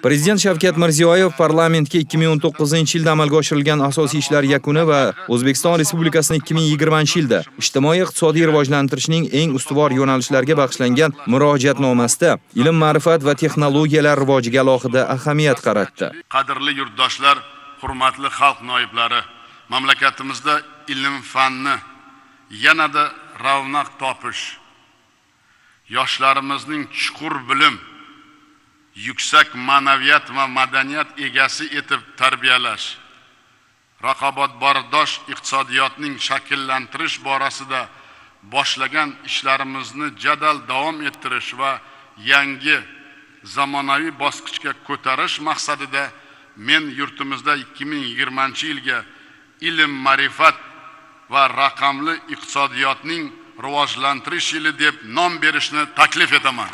Prezident Shavkat Mirziyoyev parlamentga 2019-yilda amalga oshirilgan asosiy ishlar yakuni va O'zbekiston Respublikasining 2020-yilda ijtimoiy-iqtisodiy rivojlantirishning eng ustuvor yo'nalishlariga bag'ishlangan murojaatnomasida ilm, ma'rifat va texnologiyalar rivojiga alohida ahamiyat qaratdi. Qadrli yurtdoshlar, hurmatli xalq noiblari, mamlakatimizda ilm-fanni yanada ravnaq topish, yoshlarimizning chuqur bilim, yuksak ma'naviyat va madaniyat egasi etib tarbiyalash, raqobatbardosh iqtisodiyotning shakllantirish borasida boshlagan ishlarimizni jadal davom ettirish va yangi zamonaviy bosqichga ko'tarish maqsadida men yurtimizda 2020-yilga ilm, ma'rifat va raqamli iqtisodiyotning rivojlantirish yili deb nom berishni taklif etaman.